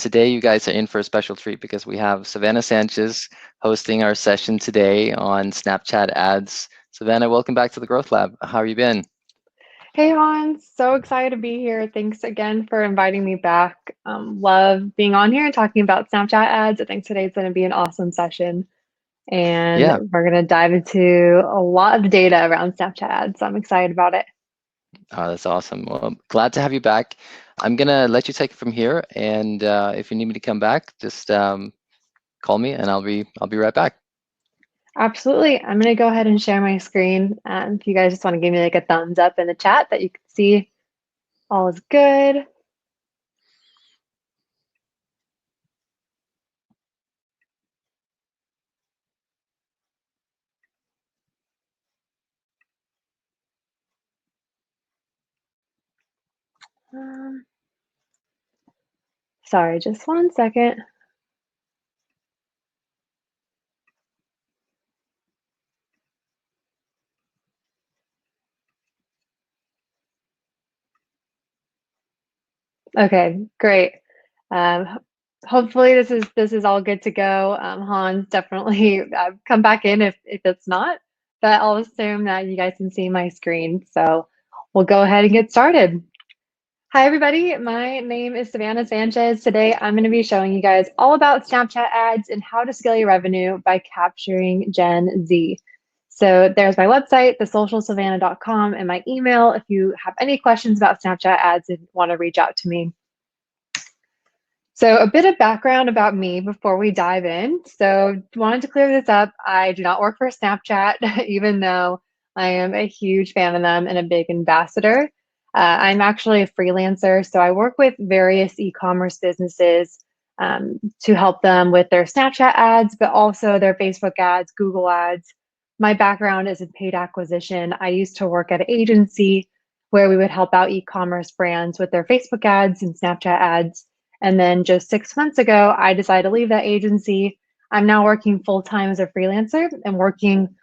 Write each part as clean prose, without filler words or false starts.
Today, you guys are in for a special treat because we have Savannah Sanchez hosting our session today on Snapchat ads. Savannah, welcome back to the Growth Lab. How have you been? Hey Hans, so excited to be here. Thanks again for inviting me back. Love being on here and talking about Snapchat ads. I think today's going to be an awesome session, and Yeah, we're going to dive into a lot of data around Snapchat ads. So I'm excited about it. that's awesome. Well, glad to have you back. I'm gonna let you take it from here, and if you need me to come back, just call me, and I'll be right back. Absolutely. I'm going to go ahead and share my screen. If you guys just want to give me like a thumbs up in the chat that you can see all is good. Um, Sorry, just one second. Okay, great. Um, Hopefully this is all good to go. Hans, definitely come back in if it's not, but I'll assume that you guys can see my screen. So we'll go ahead and get started. Hi, everybody. My name is Savannah Sanchez. Today, I'm going to be showing you guys all about Snapchat ads and how to scale your revenue by capturing Gen Z. So there's my website, thesocialsavannah.com, and my email if you have any questions about Snapchat ads and want to reach out to me. So a bit of background about me before we dive in. So wanted to clear this up. I do not work for Snapchat, even though I am a huge fan of them and a big ambassador. I'm actually a freelancer, so I work with various e-commerce businesses to help them with their Snapchat ads, but also their Facebook ads, Google ads. My background is in paid acquisition. I used to work at an agency where we would help out e-commerce brands with their Facebook ads and Snapchat ads. And then just 6 months ago, I decided to leave that agency. I'm now working full time as a freelancer and working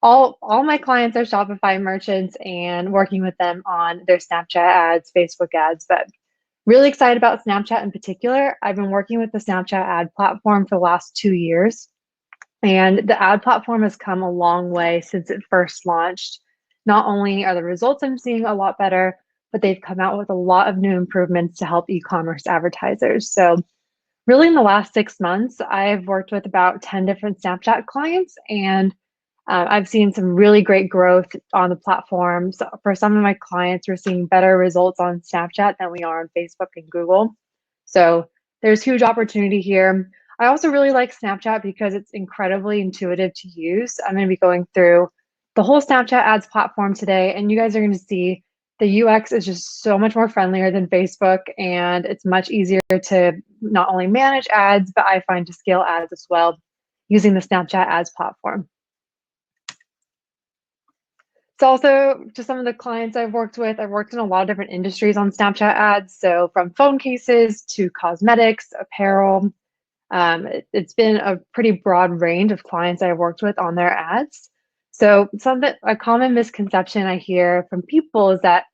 all my clients are Shopify merchants and working with them on their Snapchat ads, Facebook ads, but really excited about Snapchat in particular. I've been working with the Snapchat ad platform for the last 2 years, and the ad platform has come a long way since it first launched. Not only are the results I'm seeing a lot better, but they've come out with a lot of new improvements to help e-commerce advertisers. So really in the last 6 months, I've worked with about 10 different Snapchat clients, and I've seen some really great growth on the platform. So for some of my clients, we're seeing better results on Snapchat than we are on Facebook and Google. So there's huge opportunity here. I also really like Snapchat because it's incredibly intuitive to use. I'm going to be going through the whole Snapchat ads platform today, and you guys are going to see the UX is just so much more friendlier than Facebook, and it's much easier to not only manage ads, but I find to scale ads as well using the Snapchat ads platform. So also just some of the clients I've worked with, I've worked in a lot of different industries on Snapchat ads. So from phone cases to cosmetics, apparel. It's been a pretty broad range of clients I've worked with on their ads. So a common misconception I hear from people is that,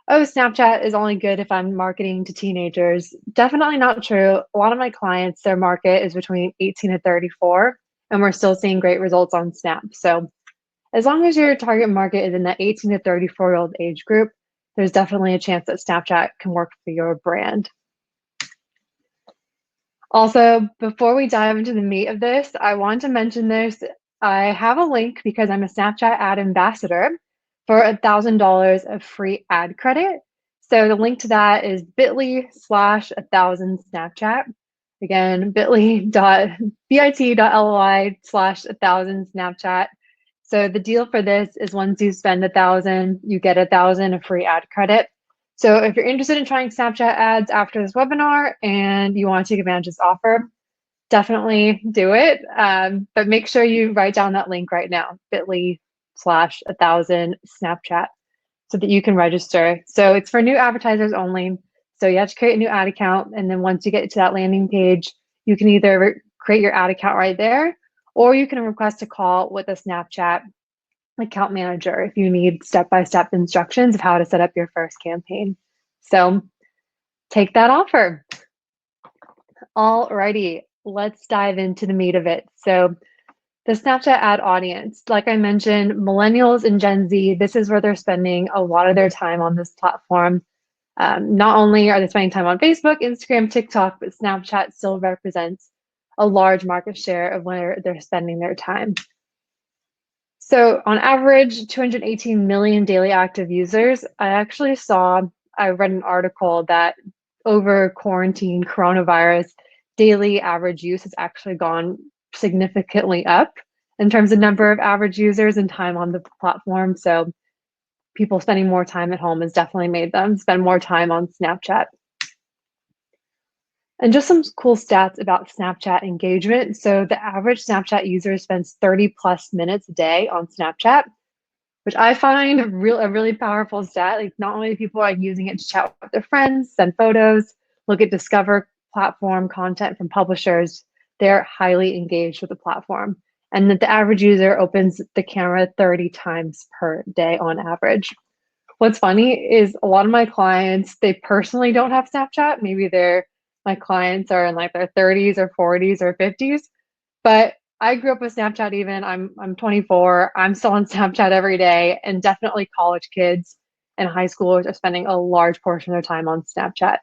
oh, Snapchat is only good if I'm marketing to teenagers. Definitely not true. A lot of my clients, their market is between 18 and 34, and we're still seeing great results on Snap. So as long as your target market is in that 18 to 34-year-old age group, there's definitely a chance that Snapchat can work for your brand. Also, before we dive into the meat of this, I want to mention this. I have a link because I'm a Snapchat ad ambassador for $1,000 of free ad credit. So the link to that is bit.ly/1000 Snapchat. Again, bit.ly/1000 Snapchat. So the deal for this is once you spend 1,000, you get 1,000 of free ad credit. So if you're interested in trying Snapchat ads after this webinar and you want to take advantage of this offer, definitely do it. But make sure you write down that link right now, bit.ly/1000 Snapchat, so that you can register. So it's for new advertisers only. So you have to create a new ad account. And then once you get to that landing page, you can either create your ad account right there, or you can request a call with a Snapchat account manager if you need step-by-step instructions of how to set up your first campaign. So take that offer. Alrighty, let's dive into the meat of it. So the Snapchat ad audience, like I mentioned, millennials and Gen Z, this is where they're spending a lot of their time on this platform. Not only are they spending time on Facebook, Instagram, TikTok, but Snapchat still represents a large market share of where they're spending their time. So on average, 218 million daily active users. I read an article that over quarantine coronavirus, daily average use has actually gone significantly up in terms of number of average users and time on the platform. So people spending more time at home has definitely made them spend more time on Snapchat. And just some cool stats about Snapchat engagement. So the average Snapchat user spends 30 plus minutes a day on Snapchat, which I find a really powerful stat. Like not only people are using it to chat with their friends, send photos, look at discover platform content from publishers, they're highly engaged with the platform. And that the average user opens the camera 30 times per day on average. What's funny is a lot of my clients, they personally don't have Snapchat. Maybe my clients are in like their 30s or 40s or 50s, but I grew up with Snapchat even. I'm 24. I'm still on Snapchat every day, and definitely college kids and high schoolers are spending a large portion of their time on Snapchat.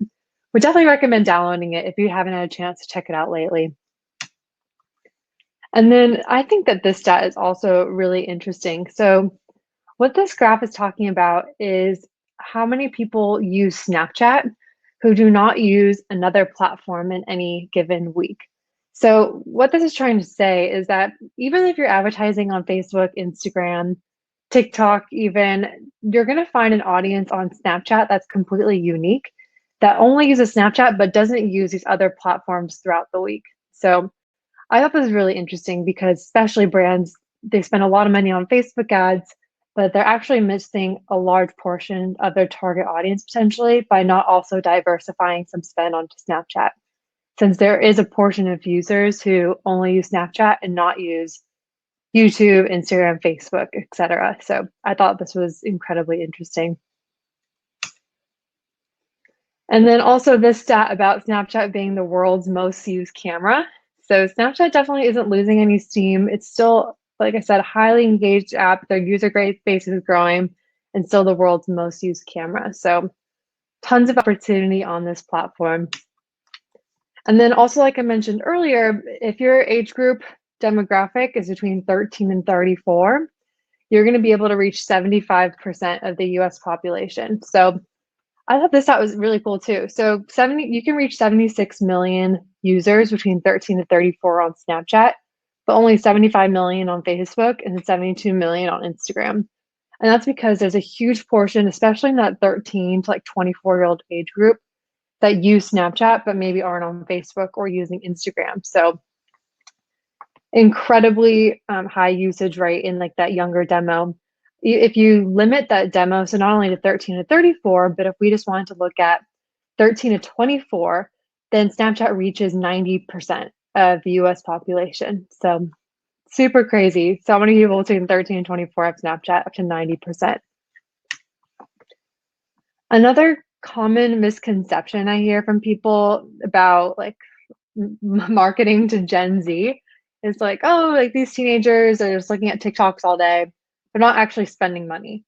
Would definitely recommend downloading it if you haven't had a chance to check it out lately. And then I think that this stat is also really interesting. So what this graph is talking about is how many people use Snapchat who do not use another platform in any given week. So what this is trying to say is that even if you're advertising on Facebook, Instagram, TikTok, even, you're going to find an audience on Snapchat that's completely unique that only uses Snapchat but doesn't use these other platforms throughout the week. So I thought this was really interesting because especially brands, they spend a lot of money on Facebook ads, but they're actually missing a large portion of their target audience potentially by not also diversifying some spend onto Snapchat. Since there is a portion of users who only use Snapchat and not use YouTube, Instagram, Facebook, etc. So I thought this was incredibly interesting. And then also this stat about Snapchat being the world's most used camera. So Snapchat definitely isn't losing any steam. It's still, like I said, a highly engaged app. Their user base is growing and still the world's most used camera. So tons of opportunity on this platform. And then also, like I mentioned earlier, if your age group demographic is between 13 and 34, you're going to be able to reach 75% of the US population. So I thought this stat was really cool too. So you can reach 76 million users between 13 to 34 on Snapchat, but only 75 million on Facebook and 72 million on Instagram. And that's because there's a huge portion, especially in that 13 to like 24-year-old age group, that use Snapchat, but maybe aren't on Facebook or using Instagram. So incredibly high usage rate in like that younger demo. If you limit that demo, so not only to 13 to 34, but if we just wanted to look at 13 to 24, then Snapchat reaches 90% of the US population. So super crazy. So many people between 13 and 24 have Snapchat, up to 90%. Another common misconception I hear from people about like marketing to Gen Z is like, oh, like these teenagers are just looking at TikToks all day. They're not actually spending money.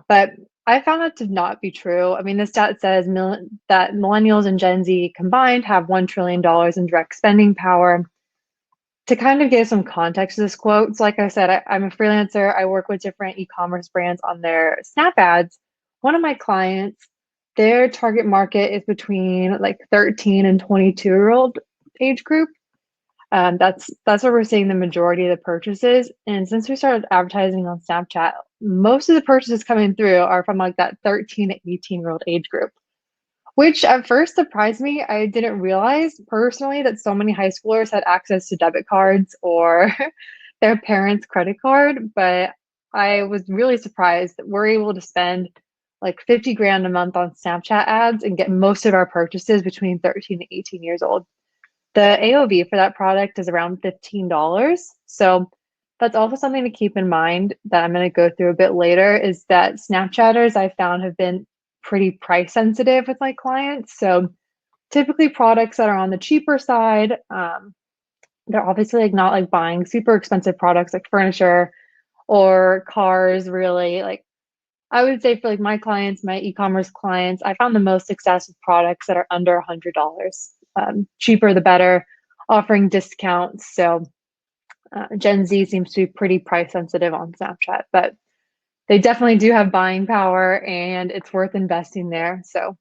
But I found that to not be true. I mean, the stat says that millennials and Gen Z combined have $1 trillion in direct spending power. To kind of give some context to this quote, so like I said, I'm a freelancer. I work with different e-commerce brands on their Snap ads. One of my clients, their target market is between like 13 and 22-year-old age group. That's where we're seeing the majority of the purchases. And since we started advertising on Snapchat, most of the purchases coming through are from like that 13 to 18-year-old age group, which at first surprised me. I didn't realize personally that so many high schoolers had access to debit cards or their parents' credit card, but I was really surprised that we're able to spend like 50 grand a month on Snapchat ads and get most of our purchases between 13 to 18 years old. The AOV for that product is around $15. So that's also something to keep in mind that I'm going to go through a bit later is that Snapchatters I found have been pretty price sensitive with my clients. So typically products that are on the cheaper side. They're obviously like not like buying super expensive products like furniture or cars, really. Like I would say for like my clients, my e-commerce clients, I found the most success with products that are under $100. Cheaper the better, offering discounts. So Gen Z seems to be pretty price sensitive on Snapchat, but they definitely do have buying power and it's worth investing there. So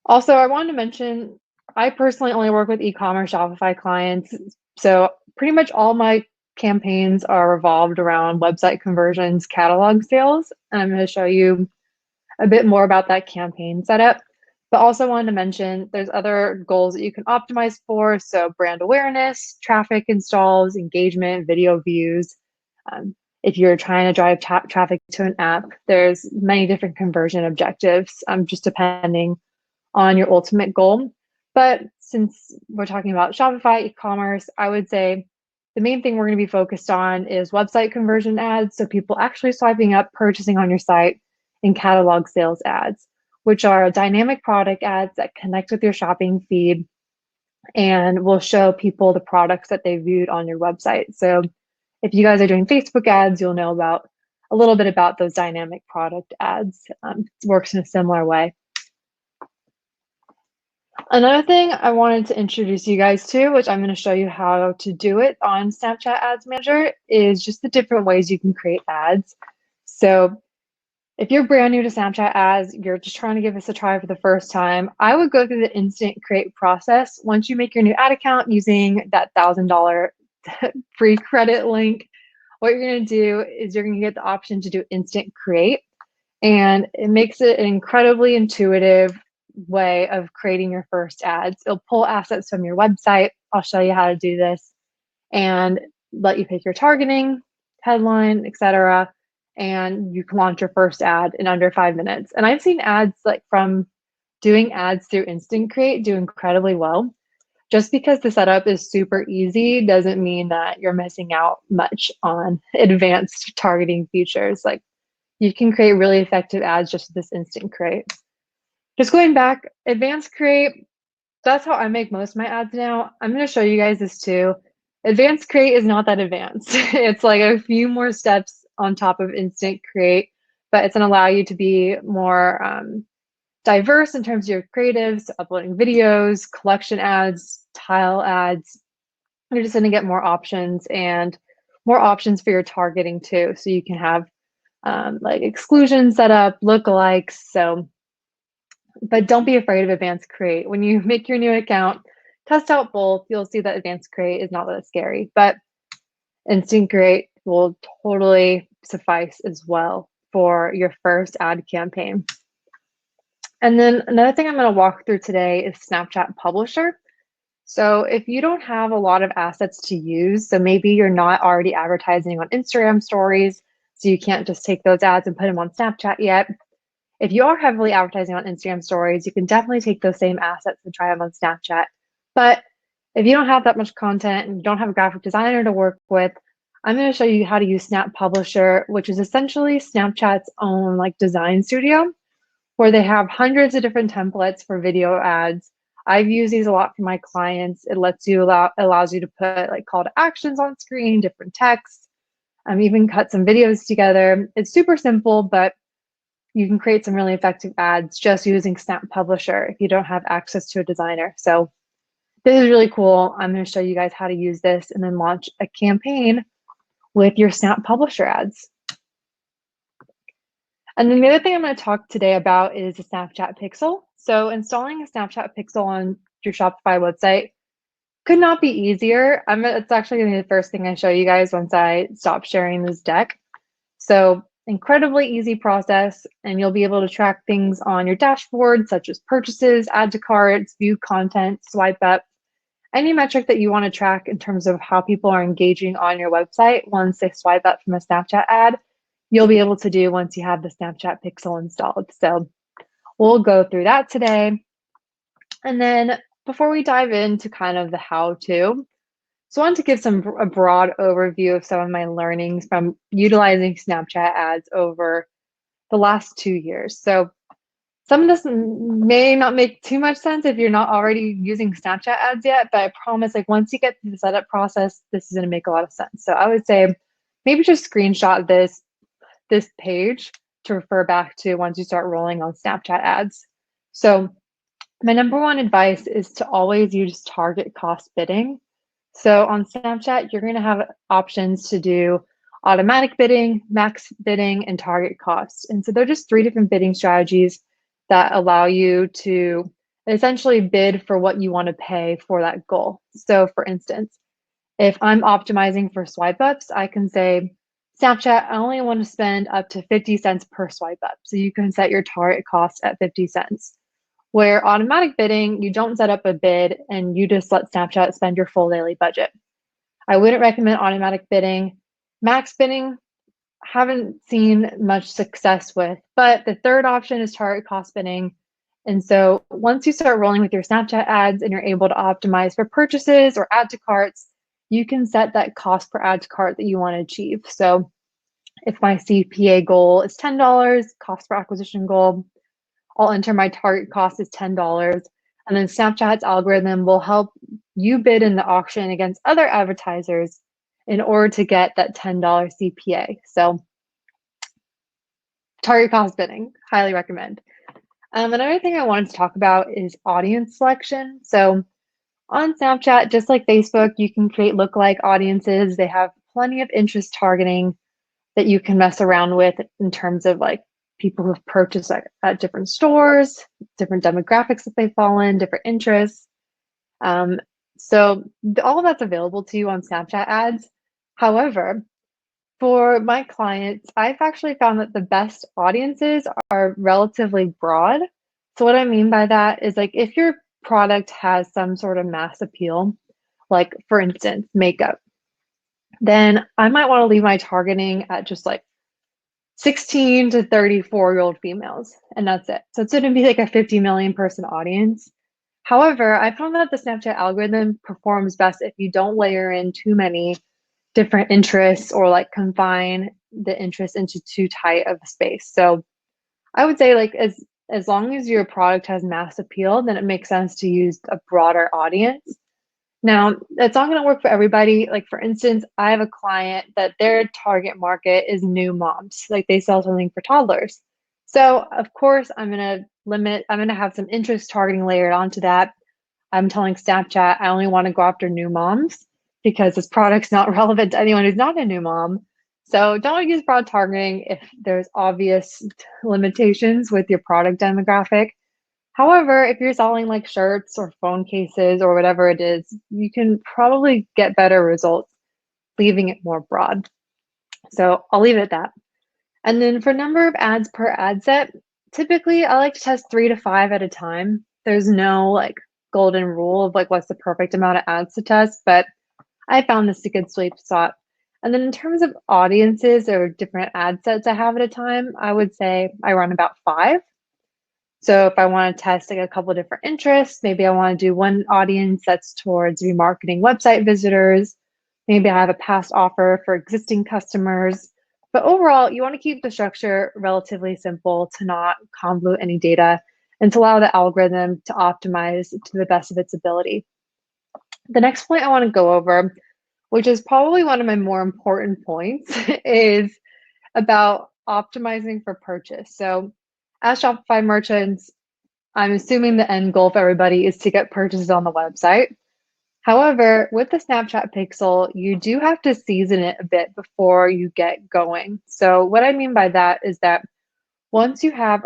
also I wanted to mention, I personally only work with e-commerce Shopify clients. So pretty much all my campaigns are revolved around website conversions, catalog sales. And I'm going to show you a bit more about that campaign setup. But also wanted to mention there's other goals that you can optimize for. So brand awareness, traffic installs, engagement, video views. If you're trying to drive traffic to an app, there's many different conversion objectives, just depending on your ultimate goal. But since we're talking about Shopify e-commerce, I would say the main thing we're going to be focused on is website conversion ads. So people actually swiping up, purchasing on your site, and catalog sales ads, which are dynamic product ads that connect with your shopping feed and will show people the products that they viewed on your website. So if you guys are doing Facebook ads, you'll know about a little bit about those dynamic product ads. It works in a similar way. Another thing I wanted to introduce you guys to, which I'm going to show you how to do it on Snapchat Ads Manager, is just the different ways you can create ads. So if you're brand new to Snapchat ads, you're just trying to give this a try for the first time, I would go through the instant create process. Once you make your new ad account using that $1,000 free credit link, what you're going to do is you're going to get the option to do instant create. And it makes it an incredibly intuitive way of creating your first ads. It'll pull assets from your website. I'll show you how to do this and let you pick your targeting, headline, etc. And you can launch your first ad in under 5 minutes. And I've seen ads like from doing ads through Instant Create do incredibly well. Just because the setup is super easy doesn't mean that you're missing out much on advanced targeting features. Like you can create really effective ads just with this Instant Create. Just going back, advanced create, that's how I make most of my ads now. I'm going to show you guys this too. Advanced create is not that advanced. It's like a few more steps on top of instant create, but it's going to allow you to be more diverse in terms of your creatives, uploading videos, collection ads, tile ads. You're just going to get more options and more options for your targeting too. So you can have like exclusion setup, lookalikes. So but don't be afraid of advanced create. When you make your new account, test out both. You'll see that advanced create is not that scary, but instant create will totally suffice as well for your first ad campaign. And then another thing I'm going to walk through today is Snapchat Publisher. So if you don't have a lot of assets to use, so maybe you're not already advertising on Instagram stories, so you can't just take those ads and put them on Snapchat yet. If you are heavily advertising on Instagram stories, you can definitely take those same assets and try them on Snapchat. But if you don't have that much content and you don't have a graphic designer to work with, I'm going to show you how to use Snap Publisher, which is essentially Snapchat's own like design studio, where they have hundreds of different templates for video ads. I've used these a lot for my clients. It allows you to put like call to actions on screen, different text, even cut some videos together. It's super simple, but you can create some really effective ads just using Snap Publisher if you don't have access to a designer. So this is really cool. I'm going to show you guys how to use this and then launch a campaign with your Snap Publisher ads. And then the other thing I'm going to talk today about is the Snapchat Pixel. So installing a Snapchat Pixel on your Shopify website could not be easier. It's actually going to be the first thing I show you guys once I stop sharing this deck. So incredibly easy process, and you'll be able to track things on your dashboard, such as purchases, add to carts, view content, swipe up, any metric that you want to track in terms of how people are engaging on your website once they swipe up from a Snapchat ad, you'll be able to do once you have the Snapchat Pixel installed. So we'll go through that today. And then before we dive into kind of the how-to, so I wanted to give a broad overview of some of my learnings from utilizing Snapchat ads over the last 2 years. So Some of this may not make too much sense if you're not already using Snapchat ads yet, but I promise, like, once you get through the setup process, this is going to make a lot of sense. So I would say maybe just screenshot this page to refer back to once you start rolling on Snapchat ads. So my number one advice is to always use target cost bidding. So on Snapchat, you're going to have options to do automatic bidding, max bidding, and target cost. And so they're just three different bidding strategies that allow you to essentially bid for what you want to pay for that goal. So for instance, if I'm optimizing for swipe ups, I can say, Snapchat, I only want to spend up to 50 cents per swipe up. So you can set your target cost at 50 cents. Where automatic bidding, you don't set up a bid and you just let Snapchat spend your full daily budget. I wouldn't recommend automatic bidding. Max bidding, haven't seen much success with, but the third option is target cost bidding. And so once you start rolling with your Snapchat ads and you're able to optimize for purchases or add to carts, you can set that cost per add to cart that you want to achieve. So if my CPA goal is $10, cost per acquisition goal, I'll enter my target cost is $10. And then Snapchat's algorithm will help you bid in the auction against other advertisers in order to get that $10 CPA. So target cost bidding, highly recommend. Another thing I wanted to talk about is audience selection. So on Snapchat, just like Facebook, you can create lookalike audiences. They have plenty of interest targeting that you can mess around with in terms of like people who've purchased at different stores, different demographics that they fall in, different interests. So all of that's available to you on Snapchat ads. However, for my clients, I've actually found that the best audiences are relatively broad. So what I mean by that is, like, if your product has some sort of mass appeal, like for instance, makeup, then I might want to leave my targeting at just like 16 to 34-year-old females, and that's it. So it's going to be like a 50 million person audience. However, I found that the Snapchat algorithm performs best if you don't layer in too many different interests or like confine the interest into too tight of a space. So I would say, like, as long as your product has mass appeal, then it makes sense to use a broader audience. Now, that's not going to work for everybody. Like, for instance, I have a client that their target market is new moms. Like, they sell something for toddlers. So, of course, I'm going to have some interest targeting layered onto that. I'm telling Snapchat I only want to go after new moms because this product's not relevant to anyone who's not a new mom. So don't use broad targeting if there's obvious limitations with your product demographic. However, if you're selling like shirts or phone cases or whatever it is, you can probably get better results leaving it more broad. So I'll leave it at that. And then for number of ads per ad set, typically I like to test 3 to 5 at a time. There's no like golden rule of like what's the perfect amount of ads to test, but I found this a good sweet spot. And then in terms of audiences or different ad sets I have at a time, I would say I run about 5. So if I want to test like a couple of different interests, maybe I want to do one audience that's towards remarketing website visitors. Maybe I have a past offer for existing customers. But overall, you want to keep the structure relatively simple to not convolute any data and to allow the algorithm to optimize to the best of its ability. The next point I want to go over, which is probably one of my more important points, is about optimizing for purchase. So as Shopify merchants, I'm assuming the end goal for everybody is to get purchases on the website. However, with the Snapchat Pixel, you do have to season it a bit before you get going. So what I mean by that is that once you have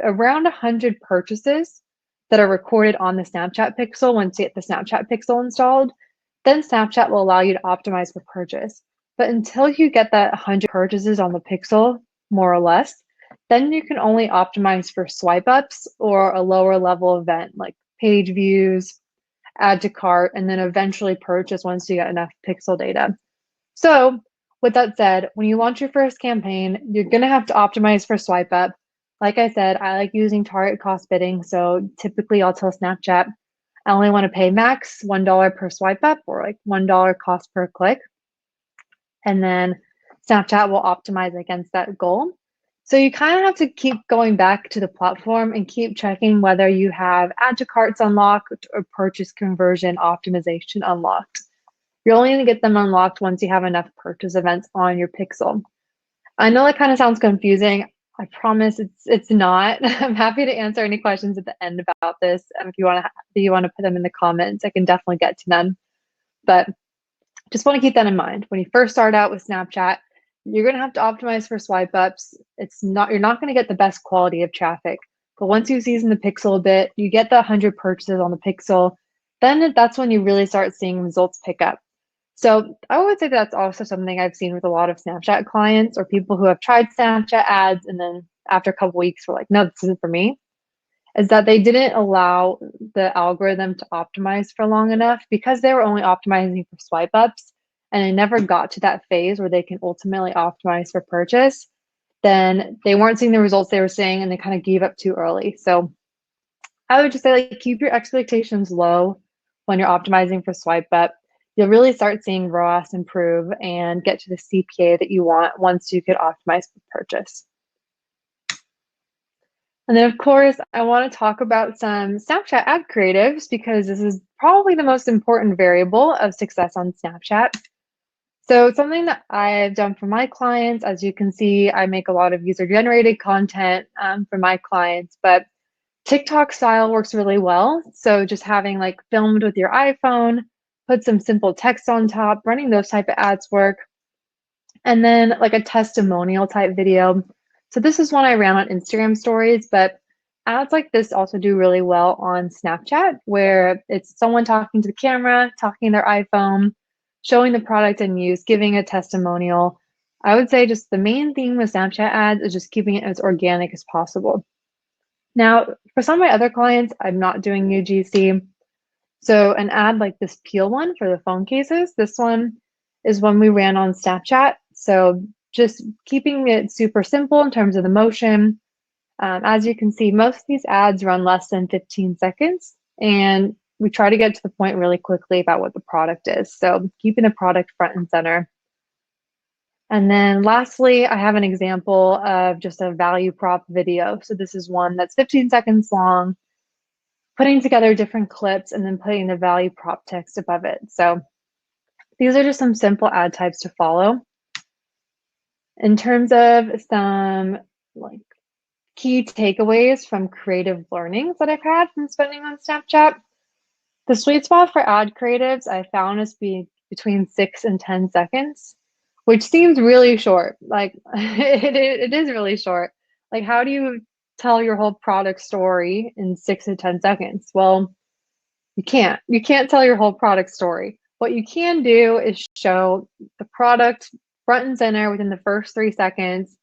around 100 purchases that are recorded on the Snapchat Pixel, once you get the Snapchat Pixel installed, then Snapchat will allow you to optimize for purchase. But until you get that 100 purchases on the Pixel, more or less, then you can only optimize for swipe ups or a lower level event like page views, add to cart, and then eventually purchase once you get enough pixel data. So with that said, when you launch your first campaign, you're going to have to optimize for swipe up. Like I said, I like using target cost bidding. So typically I'll tell Snapchat, I only want to pay max $1 per swipe up or like $1 cost per click. And then Snapchat will optimize against that goal. So you kind of have to keep going back to the platform and keep checking whether you have add to carts unlocked or purchase conversion optimization unlocked. You're only going to get them unlocked once you have enough purchase events on your pixel. I know that kind of sounds confusing. I promise it's not. I'm happy to answer any questions at the end about this. If you want to put them in the comments, I can definitely get to them. But just want to keep that in mind. When you first start out with Snapchat, you're going to have to optimize for swipe ups. You're not going to get the best quality of traffic. But once you season the pixel a bit, you get the 100 purchases on the pixel, then that's when you really start seeing results pick up. So I would say that's also something I've seen with a lot of Snapchat clients or people who have tried Snapchat ads and then after a couple weeks were like, no, this isn't for me, is that they didn't allow the algorithm to optimize for long enough because they were only optimizing for swipe ups and they never got to that phase where they can ultimately optimize for purchase. Then they weren't seeing the results they were seeing and they kind of gave up too early. So I would just say, like, keep your expectations low when you're optimizing for swipe up. You'll really start seeing ROAS improve and get to the CPA that you want once you could optimize for purchase. And then, of course, I want to talk about some Snapchat ad creatives because this is probably the most important variable of success on Snapchat. So something that I've done for my clients, as you can see, I make a lot of user-generated content for my clients, but TikTok style works really well. So just having like filmed with your iPhone, put some simple text on top, running those type of ads work. And then like a testimonial type video. So this is one I ran on Instagram stories, but ads like this also do really well on Snapchat, where it's someone talking to the camera, talking their iPhone, showing the product in use, giving a testimonial. I would say just the main theme with Snapchat ads is just keeping it as organic as possible. Now, for some of my other clients, I'm not doing UGC. So an ad like this Peel one for the phone cases, this one is one we ran on Snapchat. So just keeping it super simple in terms of the motion. As you can see, most of these ads run less than 15 seconds. And we try to get to the point really quickly about what the product is. So keeping the product front and center. And then lastly, I have an example of just a value prop video. So this is one that's 15 seconds long, putting together different clips and then putting the value prop text above it. So these are just some simple ad types to follow. In terms of some like key takeaways from creative learnings that I've had from spending on Snapchat, the sweet spot for ad creatives I found is between 6 and 10 seconds, which seems really short. Like it is really short. Like, how do you tell your whole product story in 6 to 10 seconds? Well, you can't. You can't tell your whole product story. What you can do is show the product front and center within the first 3 seconds,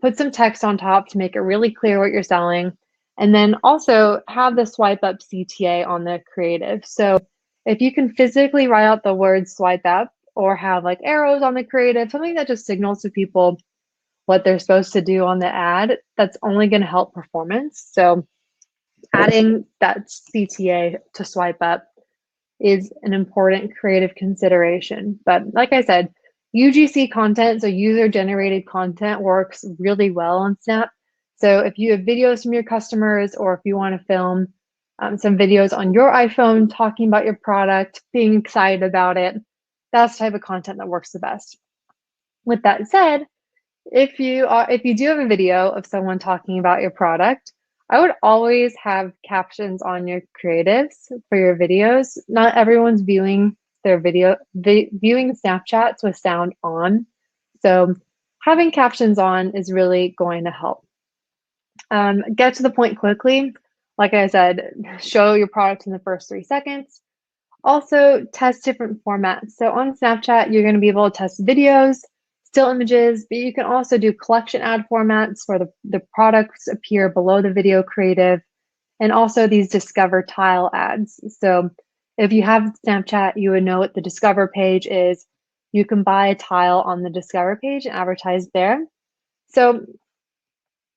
put some text on top to make it really clear what you're selling, and then also have the swipe up CTA on the creative. So if you can physically write out the word swipe up or have like arrows on the creative, something that just signals to people what they're supposed to do on the ad, that's only going to help performance. So adding that CTA to swipe up is an important creative consideration. But like I said, UGC content, so user generated content, works really well on Snap. So if you have videos from your customers or if you want to film some videos on your iPhone talking about your product, being excited about it, that's the type of content that works the best. With that said, if you do have a video of someone talking about your product, I would always have captions on your creatives for your videos. Not everyone's viewing their viewing Snapchats with sound on. So having captions on is really going to help. Get to the point quickly. Like I said, show your product in the first 3 seconds. Also, test different formats. So on Snapchat, you're going to be able to test videos, still images, but you can also do collection ad formats where the products appear below the video creative, and also these discover tile ads. So if you have Snapchat, you would know what the discover page is. You can buy a tile on the discover page and advertise there. So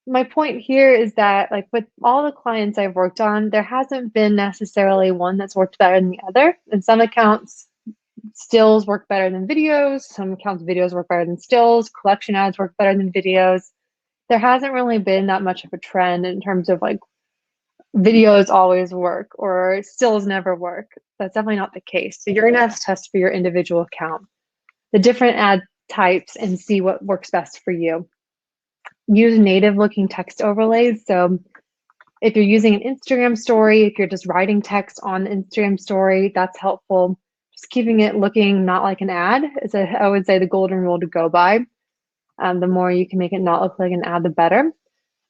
my point here is that, like, with all the clients I've worked on, there hasn't been necessarily one that's worked better than the other. In some accounts, stills work better than videos. Some accounts, videos work better than stills. Collection ads work better than videos. there hasn't really been that much of a trend in terms of like videos always work or stills never work. That's definitely not the case. So you're going to have to test for your individual account, the different ad types, and see what works best for you. Use native looking text overlays. So if you're using an Instagram story, if you're just writing text on the Instagram story, that's helpful. Just keeping it looking not like an ad is, I would say, the golden rule to go by. The more you can make it not look like an ad, the better.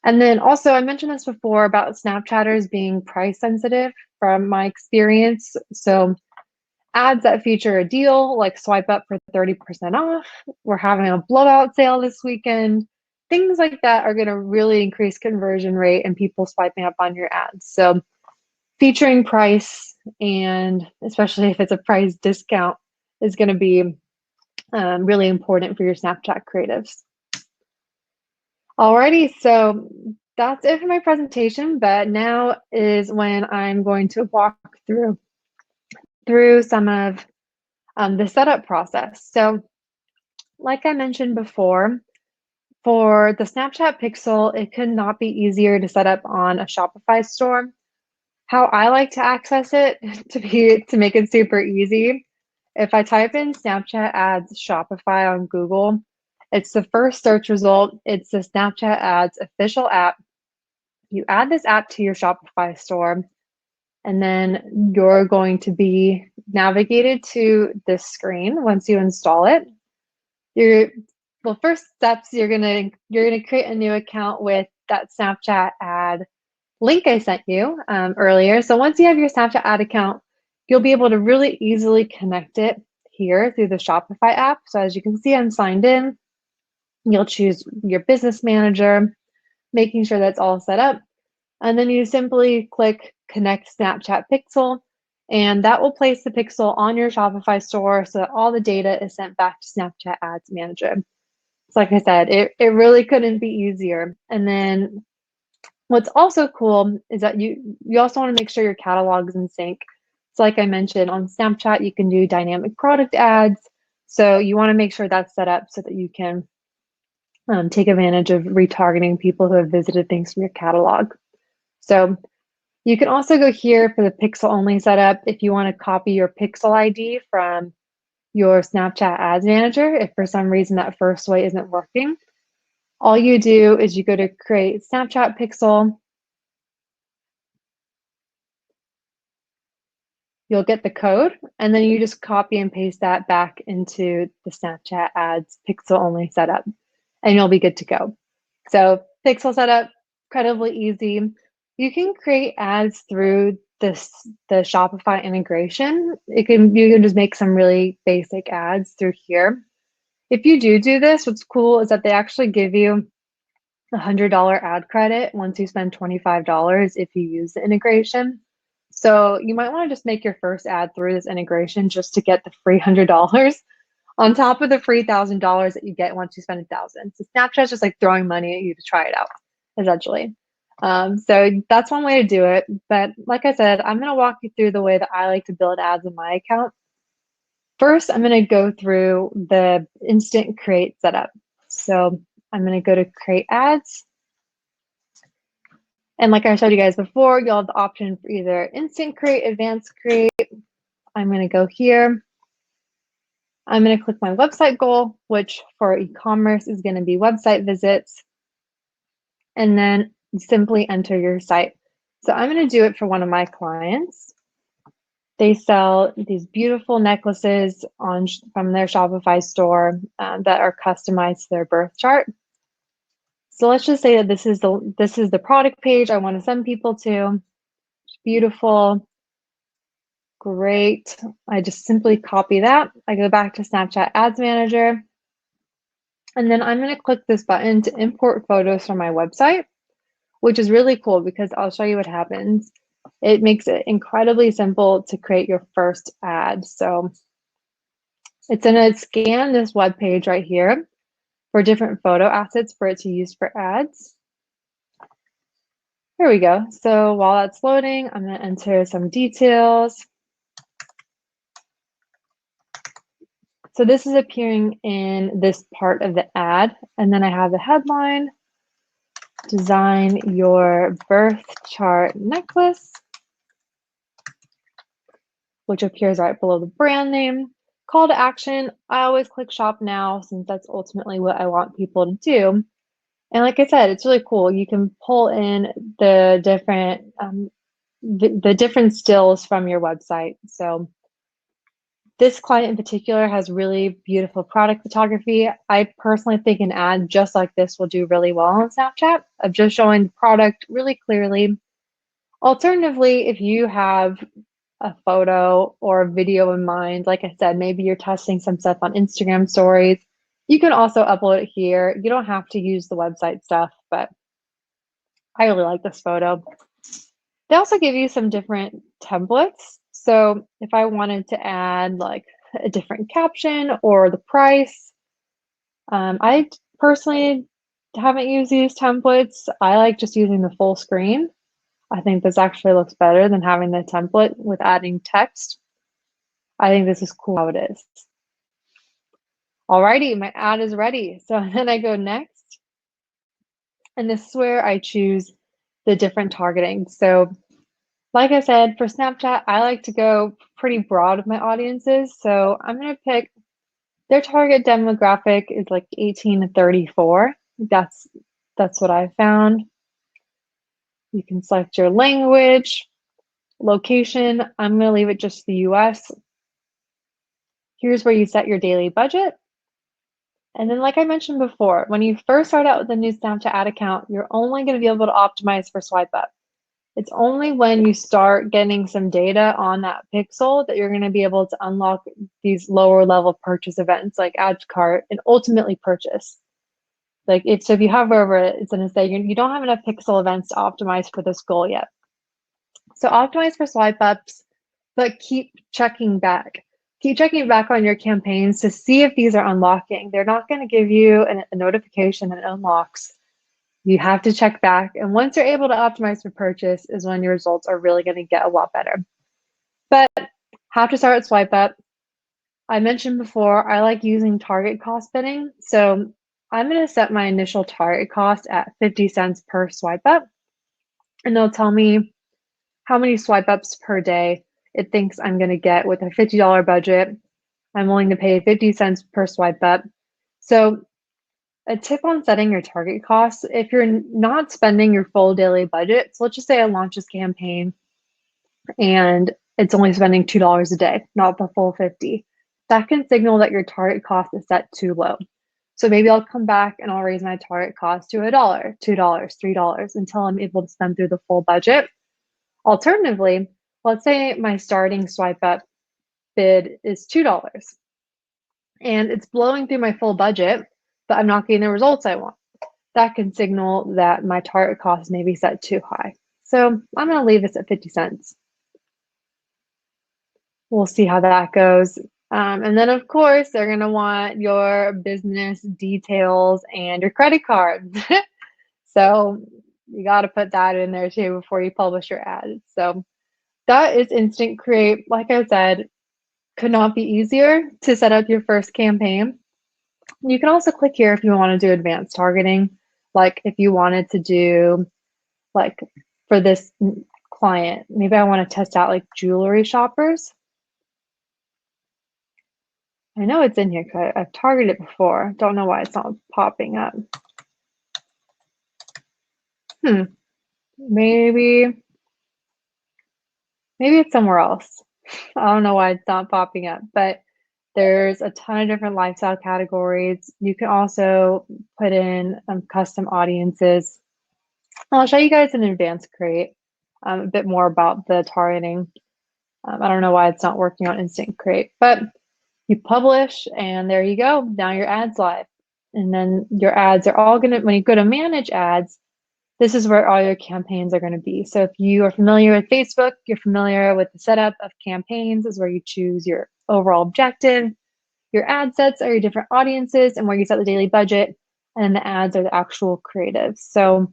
And then also, I mentioned this before about Snapchatters being price sensitive from my experience. So ads that feature a deal, like swipe up for 30% off, we're having a blowout sale this weekend, things like that are going to really increase conversion rate and people swiping up on your ads. So featuring price, and especially if it's a price discount, is going to be really important for your Snapchat creatives. Alrighty, so that's it for my presentation, but now is when I'm going to walk through some of the setup process. So like I mentioned before, for the Snapchat Pixel, it could not be easier to set up on a Shopify store. How I like to access it to make it super easy, if I type in Snapchat ads Shopify on Google, it's the first search result. It's the Snapchat ads official app. You add this app to your Shopify store, and then you're going to be navigated to this screen once you install it. First steps, you're gonna create a new account with that Snapchat ad link I sent you earlier. So once you have your Snapchat ad account, you'll be able to really easily connect it here through the Shopify app. So as you can see, I'm signed in. You'll choose your business manager, making sure that's all set up. And then you simply click Connect Snapchat Pixel, and that will place the pixel on your Shopify store so that all the data is sent back to Snapchat Ads Manager. So like I said, it really couldn't be easier. And then what's also cool is that you also want to make sure your catalog is in sync. So like I mentioned, on Snapchat, you can do dynamic product ads. So you want to make sure that's set up so that you can take advantage of retargeting people who have visited things from your catalog. So you can also go here for the pixel only setup if you want to copy your pixel ID from your Snapchat Ads Manager. If for some reason that first way isn't working, all you do is you go to create Snapchat Pixel. You'll get the code, and then you just copy and paste that back into the Snapchat Ads Pixel only setup, and you'll be good to go. So pixel setup, incredibly easy. You can create ads through the Shopify integration. You can just make some really basic ads through here. If you do this, what's cool is that they actually give you a $100 ad credit once you spend $25 if you use the integration. So you might want to just make your first ad through this integration just to get the free $100 on top of the free $1,000 that you get once you spend $1,000. So Snapchat's just like throwing money at you to try it out, essentially. So that's one way to do it. But like I said, I'm going to walk you through the way that I like to build ads in my account. First, I'm going to go through the instant create setup. So I'm going to go to create ads. And like I showed you guys before, you'll have the option for either instant create, advanced create. I'm going to go here. I'm going to click my website goal, which for e-commerce is going to be website visits, and then simply enter your site. So I'm going to do it for one of my clients. They sell these beautiful necklaces from their Shopify store that are customized to their birth chart. So let's just say that this is the product page I want to send people to. It's beautiful. Great. I just simply copy that. I go back to Snapchat Ads Manager. And then I'm going to click this button to import photos from my website, which is really cool because I'll show you what happens. It makes it incredibly simple to create your first ad. So it's going to scan this web page right here for different photo assets for it to use for ads. Here we go. So while that's loading, I'm going to enter some details. So this is appearing in this part of the ad, and then I have the headline, design your birth chart necklace, which appears right below the brand name. Call to action, I always click shop now since that's ultimately what I want people to do. And like I said, it's really cool. You can pull in the different stills from your website. So this client in particular has really beautiful product photography. I personally think an ad just like this will do really well on Snapchat of just showing the product really clearly. Alternatively, if you have a photo or a video in mind, like I said, maybe you're testing some stuff on Instagram stories, you can also upload it here. You don't have to use the website stuff, but I really like this photo. They also give you some different templates. So if I wanted to add like a different caption or the price, I personally haven't used these templates. I like just using the full screen. I think this actually looks better than having the template with adding text. I think this is cool how it is. Alrighty, my ad is ready. So then I go next. And this is where I choose the different targeting. So like I said, for Snapchat, I like to go pretty broad with my audiences. So I'm going to pick their target demographic is like 18 to 34. That's what I found. You can select your language, location. I'm going to leave it just the US. Here's where you set your daily budget. And then like I mentioned before, when you first start out with a new Snapchat ad account, you're only going to be able to optimize for swipe up. It's only when you start getting some data on that pixel that you're going to be able to unlock these lower level purchase events like add to cart and ultimately purchase. Like if you hover over it, it's going to say you don't have enough pixel events to optimize for this goal yet. So optimize for swipe ups, but keep checking back. Keep checking back on your campaigns to see if these are unlocking. They're not going to give you a notification that it unlocks. You have to check back. And once you're able to optimize for purchase is when your results are really going to get a lot better. But have to start at swipe up. I mentioned before, I like using target cost bidding. So I'm going to set my initial target cost at 50 cents per swipe up. And they'll tell me how many swipe ups per day it thinks I'm going to get with a $50 budget. I'm willing to pay 50 cents per swipe up. So a tip on setting your target costs, if you're not spending your full daily budget, so let's just say I launch this campaign and it's only spending $2 a day, not the full 50. That can signal that your target cost is set too low. So maybe I'll come back and I'll raise my target cost to $1, $2, $3 until I'm able to spend through the full budget. Alternatively, let's say my starting swipe up bid is $2 and it's blowing through my full budget, but I'm not getting the results I want. That can signal that my target cost may be set too high. So I'm going to leave this at 50 cents. We'll see how that goes. And then, of course, they're going to want your business details and your credit card. So you got to put that in there too before you publish your ad. So that is Instant Create. Like I said, could not be easier to set up your first campaign. You can also click here if you want to do advanced targeting. Like if you wanted to do, like for this client, maybe I want to test out like jewelry shoppers. I know it's in here because I've targeted it before. Don't know why it's not popping up. Maybe it's somewhere else. I don't know why it's not popping up, but there's a ton of different lifestyle categories. You can also put in custom audiences. I'll show you guys in Advanced Create a bit more about the targeting. I don't know why it's not working on Instant Create, but you publish and there you go. Now your ad's live. And then your ads are all going to, when you go to manage ads, this is where all your campaigns are going to be. So if you are familiar with Facebook, you're familiar with the setup of campaigns is where you choose your overall objective. Your ad sets are your different audiences and where you set the daily budget. And then the ads are the actual creatives. So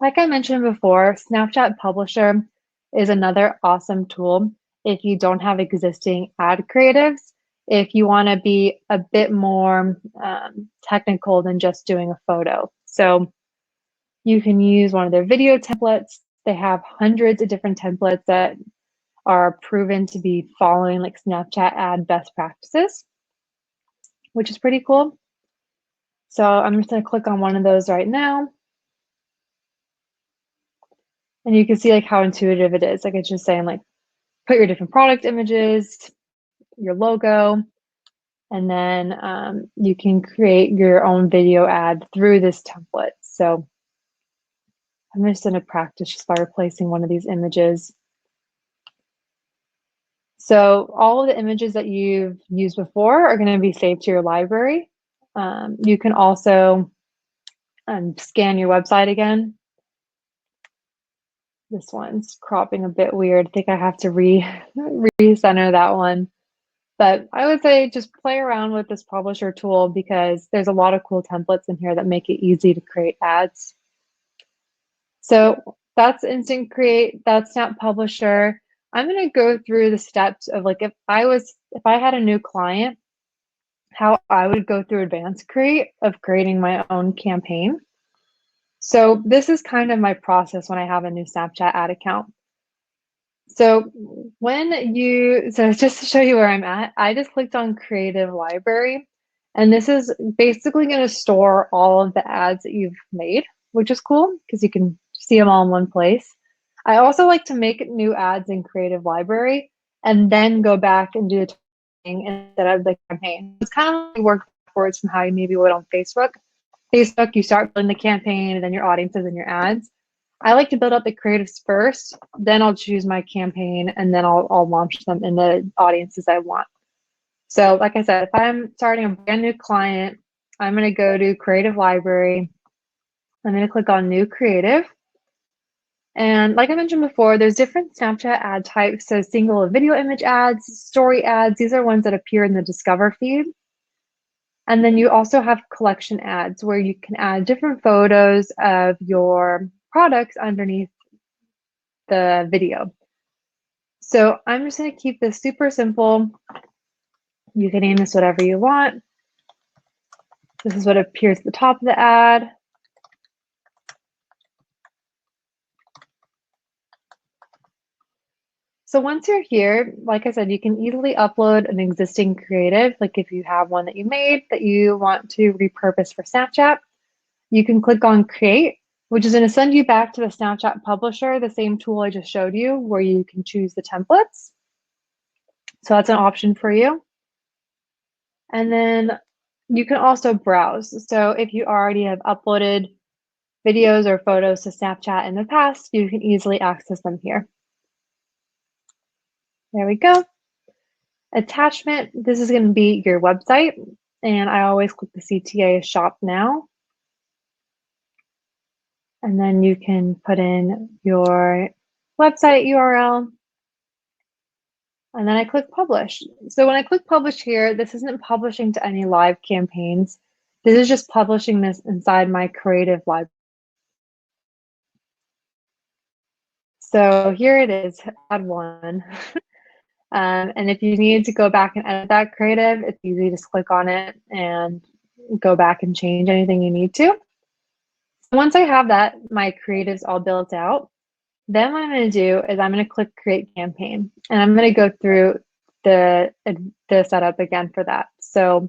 like I mentioned before, Snapchat Publisher is another awesome tool if you don't have existing ad creatives, if you want to be a bit more technical than just doing a photo. So You can use one of their video templates. They have hundreds of different templates that are proven to be following like Snapchat ad best practices, which is pretty cool. So I'm just going to click on one of those right now. And you can see like how intuitive it is. Like it's just saying like, put your different product images, your logo, and then you can create your own video ad through this template. So I'm just going to practice just by replacing one of these images. So all of the images that you've used before are going to be saved to your library. You can also scan your website again. This one's cropping a bit weird. I think I have to recenter that one. But I would say just play around with this publisher tool because there's a lot of cool templates in here that make it easy to create ads. So that's Instant Create, that's Snap Publisher. I'm going to go through the steps of like if I had a new client, how I would go through Advanced Create of creating my own campaign. So this is kind of my process when I have a new Snapchat ad account. So just to show you where I'm at, I just clicked on Creative Library, and this is basically going to store all of the ads that you've made, which is cool because you can see them all in one place. I also like to make new ads in Creative Library and then go back and do the targeting instead of the campaign. It's kind of like work backwards from how you maybe would on Facebook. Facebook, you start building the campaign and then your audiences and your ads. I like to build out the creatives first, then I'll choose my campaign, and then I'll launch them in the audiences I want. So like I said, if I'm starting a brand new client, I'm going to go to Creative Library. I'm going to click on New Creative. And like I mentioned before, there's different Snapchat ad types. So single video image ads, story ads, these are ones that appear in the Discover feed. And then you also have collection ads where you can add different photos of your products underneath the video. So I'm just going to keep this super simple. You can name this whatever you want. This is what appears at the top of the ad. So once you're here, like I said, you can easily upload an existing creative. Like if you have one that you made that you want to repurpose for Snapchat, you can click on Create, which is going to send you back to the Snapchat Publisher, the same tool I just showed you, where you can choose the templates. So that's an option for you. And then you can also browse. So if you already have uploaded videos or photos to Snapchat in the past, you can easily access them here. There we go. Attachment, this is going to be your website, and I always click the CTA Shop Now. And then you can put in your website URL, and then I click Publish. So when I click Publish here, this isn't publishing to any live campaigns. This is just publishing this inside my creative library. So here it is, add one. And if you need to go back and edit that creative, it's easy. Just click on it and go back and change anything you need to. So once I have that, my creatives all built out, then what I'm going to do is I'm going to click Create Campaign, and I'm going to go through the setup again for that. So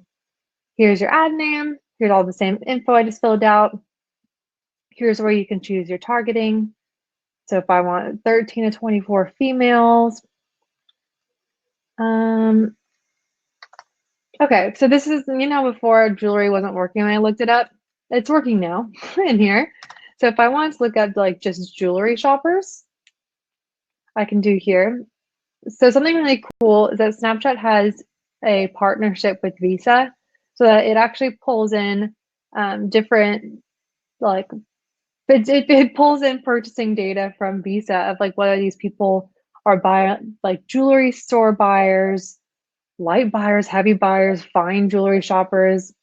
here's your ad name. Here's all the same info I just filled out. Here's where you can choose your targeting. So if I want 13 to 24 females, okay, so this is, before jewelry wasn't working when I looked it up. It's working now in here. So if I want to look up like just jewelry shoppers, I can do here. So something really cool is that Snapchat has a partnership with Visa, so that it actually pulls in different, like, it pulls in purchasing data from Visa of like whether these people are buying like jewelry store buyers, light buyers, heavy buyers, fine jewelry shoppers,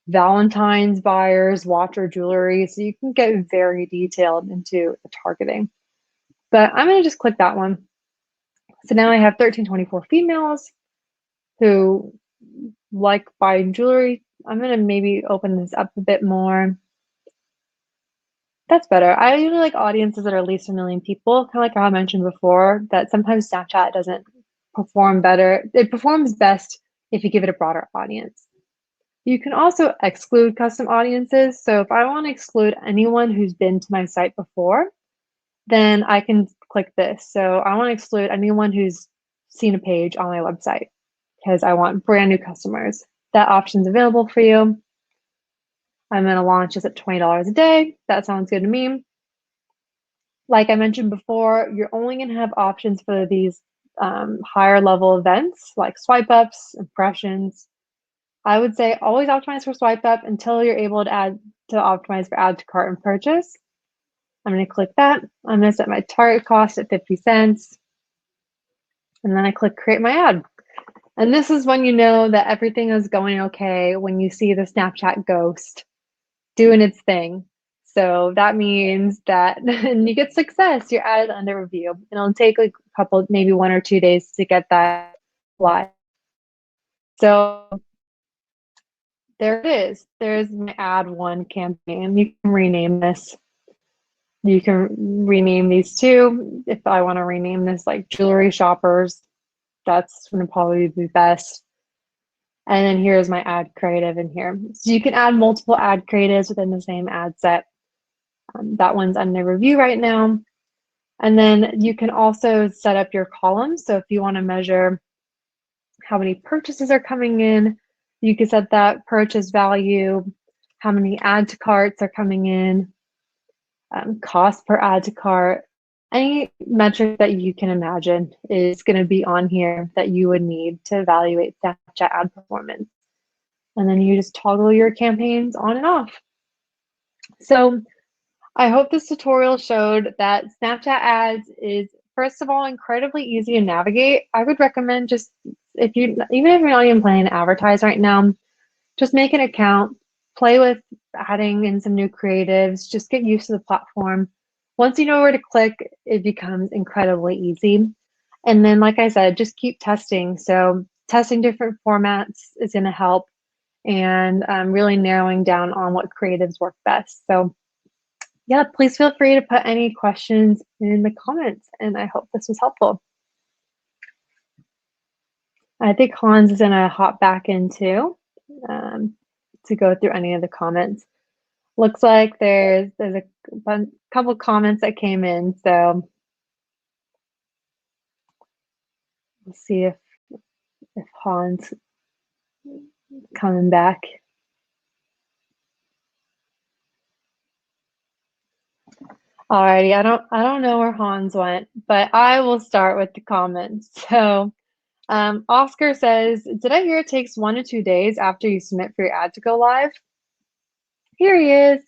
Valentine's buyers, watch or jewelry. So you can get very detailed into the targeting. But I'm going to just click that one. So now I have 1324 females who like buying jewelry. I'm going to maybe open this up a bit more. That's better. I usually like audiences that are at least a million people, kind of like how I mentioned before, that sometimes Snapchat doesn't perform better. It performs best if you give it a broader audience. You can also exclude custom audiences. So if I want to exclude anyone who's been to my site before, then I can click this. So I want to exclude anyone who's seen a page on my website because I want brand new customers. That option's available for you. I'm going to launch this at $20 a day. That sounds good to me. Like I mentioned before, you're only going to have options for these higher level events like swipe ups, impressions. I would say always optimize for swipe up until you're able to optimize for add to cart and purchase. I'm going to click that. I'm going to set my target cost at 50 cents. And then I click create my ad. And this is when you know that everything is going okay, when you see the Snapchat ghost doing its thing. So that means that you get success. Your ad is under review. And it'll take like a couple, maybe 1 or 2 days to get that live. So there it is. There's my ad one campaign. You can rename this. You can rename these two. If I want to rename this like jewelry shoppers, that's going to probably be best. And then here's my ad creative in here. So you can add multiple ad creatives within the same ad set. That one's under review right now. And then you can also set up your columns. So if you want to measure how many purchases are coming in, you can set that purchase value, how many add to carts are coming in, cost per add to cart. Any metric that you can imagine is going to be on here that you would need to evaluate Snapchat ad performance. And then you just toggle your campaigns on and off. So I hope this tutorial showed that Snapchat ads is, first of all, incredibly easy to navigate. I would recommend just, even if you're not even planning to advertise right now, just make an account, play with adding in some new creatives, just get used to the platform. Once you know where to click, it becomes incredibly easy. And then, like I said, just keep testing. So testing different formats is going to help, and really narrowing down on what creatives work best. So yeah, please feel free to put any questions in the comments, and I hope this was helpful. I think Hans is going to hop back in too to go through any of the comments. Looks like there's a couple comments that came in, so we'll see if Hans is coming back. Alrighty, I don't know where Hans went, but I will start with the comments. So Oscar says, did I hear it takes 1 to 2 days after you submit for your ad to go live? Here he is.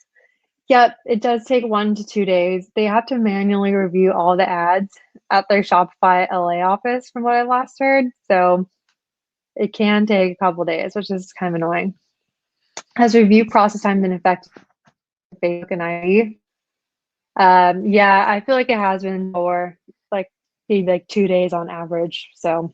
Yep, it does take 1 to 2 days. They have to manually review all the ads at their Shopify LA office, from what I last heard. So it can take a couple days, which is kind of annoying. Has review process time been affected by Facebook and IE? Yeah, I feel like it has been for maybe like 2 days on average. So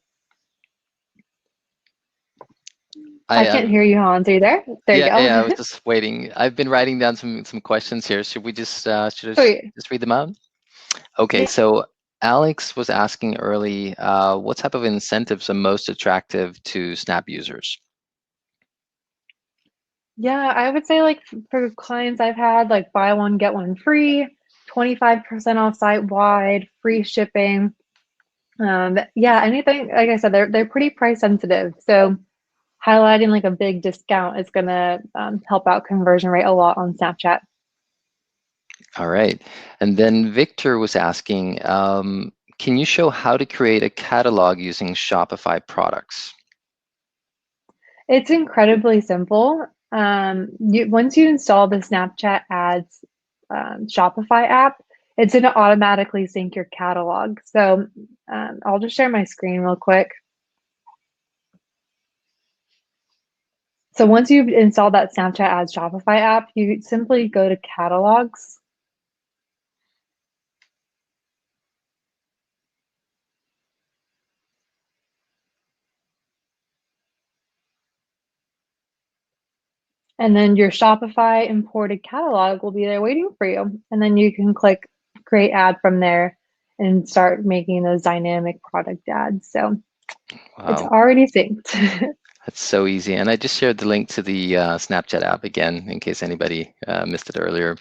I can't hear you, Hans. Are you there? There you go. Yeah, I was just waiting. I've been writing down some questions here. Should we just Sweet. just read them out? Okay, Yeah. so Alex was asking early, what type of incentives are most attractive to Snap users? Yeah, I would say like for clients I've had, like buy one, get one free, 25% off site wide, free shipping. Yeah, anything, like I said, they're pretty price sensitive. So highlighting like a big discount is gonna help out conversion rate a lot on Snapchat. All right. And then Victor was asking, can you show how to create a catalog using Shopify products? It's incredibly simple. Once you install the Snapchat Ads Shopify app, it's going to automatically sync your catalog. So I'll just share my screen real quick. So once you've installed that Snapchat Ads Shopify app, you simply go to catalogs. And then your Shopify imported catalog will be there waiting for you. And then you can click create ad from there and start making those dynamic product ads. So it's Wow, already synced. that's so easy. And I just shared the link to the Snapchat app again in case anybody missed it earlier.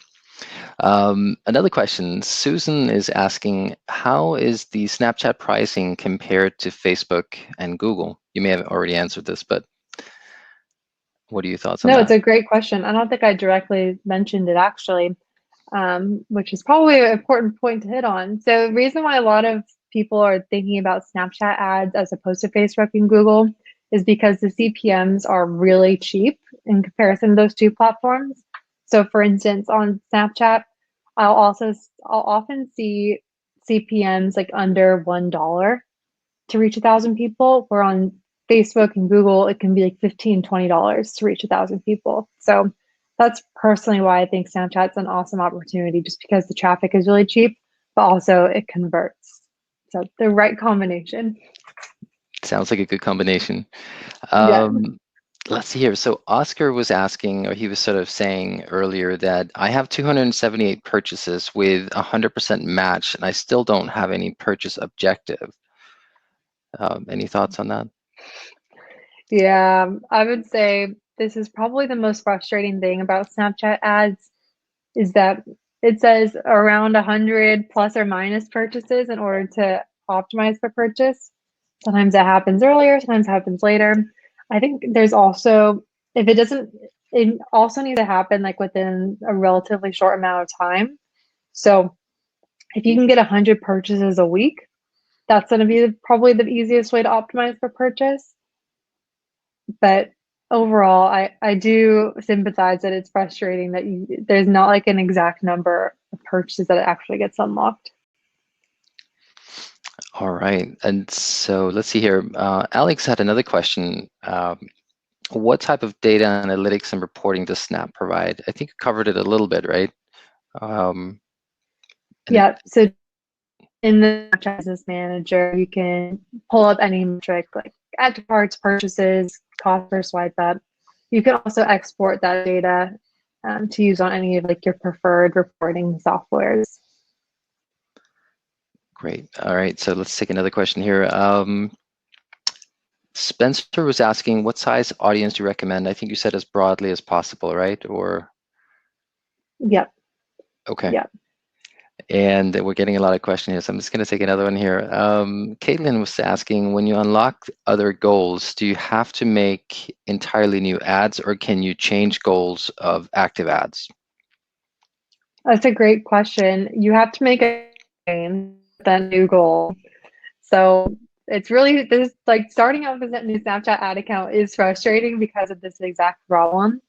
Another question, Susan is asking, how is the Snapchat pricing compared to Facebook and Google? You may have already answered this, but what are your thoughts on No, it's that? a great question. I don't think I directly mentioned it actually, which is probably an important point to hit on. So, the reason why a lot of people are thinking about Snapchat ads as opposed to Facebook and Google is because the CPMs are really cheap in comparison to those two platforms. So, for instance, on Snapchat, I'll often see CPMs like under $1 to reach 1,000 people, where on Facebook and Google, it can be like $15, $20 to reach 1,000 people. So that's personally why I think Snapchat's an awesome opportunity, just because the traffic is really cheap, but also it converts. So the right combination. Sounds like a good combination. Yeah. Let's see here. So Oscar was asking, or he was sort of saying earlier that I have 278 purchases with 100% match, and I still don't have any purchase objective. Any thoughts on that? Yeah. I would say this is probably the most frustrating thing about Snapchat ads is that it says around 100 plus or minus purchases in order to optimize for purchase. Sometimes that happens earlier, sometimes it happens later. I think there's also, if it doesn't, it also needs to happen like within a relatively short amount of time. So if you can get 100 purchases a week, that's going to be probably the easiest way to optimize for purchase. But overall, I do sympathize that it's frustrating that there's not like an exact number of purchases that it actually gets unlocked. All right. And so let's see here. Alex had another question. What type of data analytics and reporting does Snap provide? I think you covered it a little bit, right? Um, and Yeah. So in the Snapchat Business Manager, you can pull up any metric like add to carts, purchases, cost per swipe up. You can also export that data to use on any of like your preferred reporting softwares. great. All right. So let's take another question here. Spencer was asking, what size audience do you recommend? I think you said as broadly as possible, right? Or Yep. okay. Yep. And we're getting a lot of questions here, so I'm just going to take another one here. Caitlin was asking, when you unlock other goals, do you have to make entirely new ads, or can you change goals of active ads? That's a great question. You have to make a that new goal. So it's really this like starting out with a new Snapchat ad account is frustrating because of this exact problem.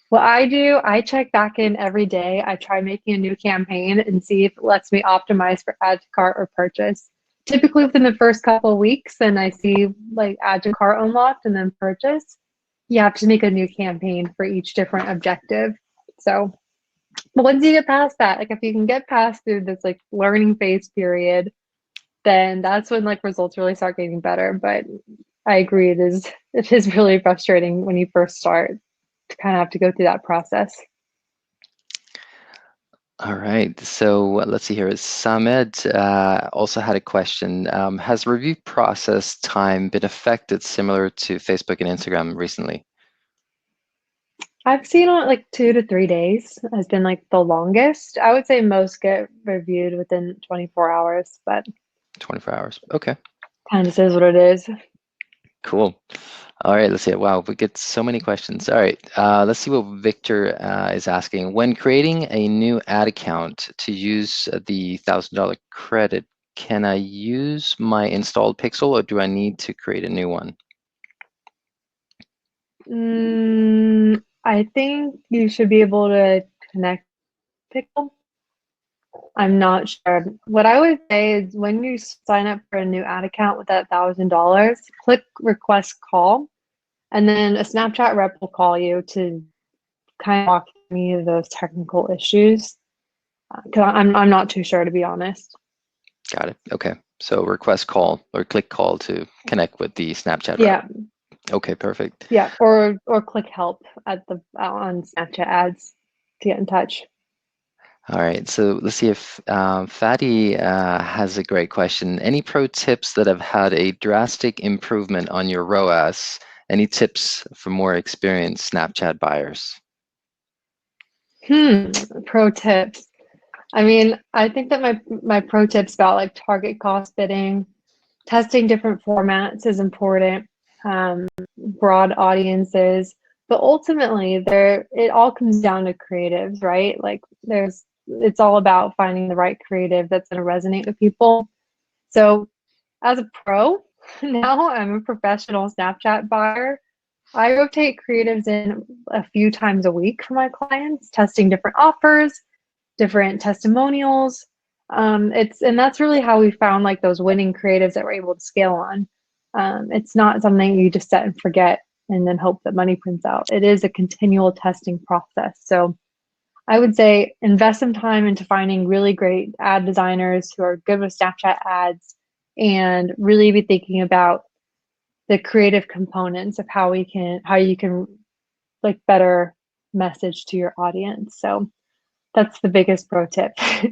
What I do, I check back in every day. I try making a new campaign and see if it lets me optimize for add to cart or purchase. Typically within the first couple of weeks, and I see like add to cart unlocked and then purchase, you have to make a new campaign for each different objective. So, but once you get past that, like if you can get past through this like learning phase period, then that's when like results really start getting better. But I agree, it is really frustrating when you first start to kind of have to go through that process. All right, so let's see here. Samed also had a question. Has review process time been affected similar to Facebook and Instagram recently? I've seen on like 2 to 3 days has been like the longest. I would say most get reviewed within 24 hours, but 24 hours. Okay, kind of says what it is. cool. All right, let's see. Wow, we get so many questions. All right, let's see what Victor is asking. When creating a new ad account to use the $1,000 credit, can I use my installed pixel, or do I need to create a new one? I think you should be able to connect Pickle. I'm not sure. What I would say is when you sign up for a new ad account with that $1,000, click request call, and then a Snapchat rep will call you to kind of walk through any of those technical issues. Because I'm not too sure, to be honest. Got it. Okay, so request call or click call to connect with the Snapchat rep. Yeah, Okay, perfect. Yeah, or click help at the on Snapchat ads to get in touch. All right, so let's see if Fatty has a great question. Any pro tips that have had a drastic improvement on your ROAS? Any tips for more experienced Snapchat buyers? Pro tips. I mean, I think that my pro tips about like target cost bidding, testing different formats is important, broad audiences, but ultimately there it all comes down to creatives, right? Like it's all about finding the right creative that's going to resonate with people. So as a pro, now I'm a professional Snapchat buyer. I rotate creatives in a few times a week for my clients, testing different offers, different testimonials. And that's really how we found like those winning creatives that we're able to scale on. It's not something you just set and forget and then hope that money prints out. It is a continual testing process. So I would say invest some time into finding really great ad designers who are good with Snapchat ads and really be thinking about the creative components of how you can like better message to your audience. So that's the biggest pro tip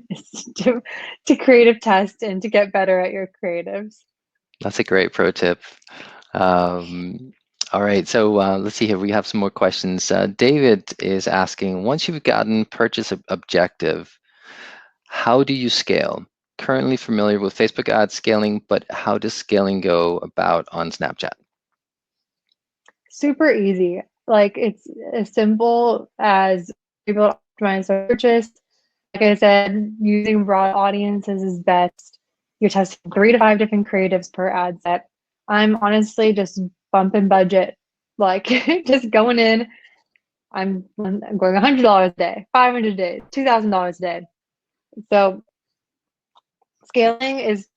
is to creative test and to get better at your creatives. That's a great pro tip. Um, all right, so let's see here. We have some more questions. David is asking, once you've gotten purchase objective, how do you scale? Currently familiar with Facebook ad scaling, but how does scaling go about on Snapchat? Super easy. Like it's as simple as able to optimize our purchase. Like I said, using broad audiences is best. You're testing 3 to 5 different creatives per ad set. I'm honestly just bumping budget, like just going in. I'm going $100 a day, 500 a day, $2,000 a day. So scaling is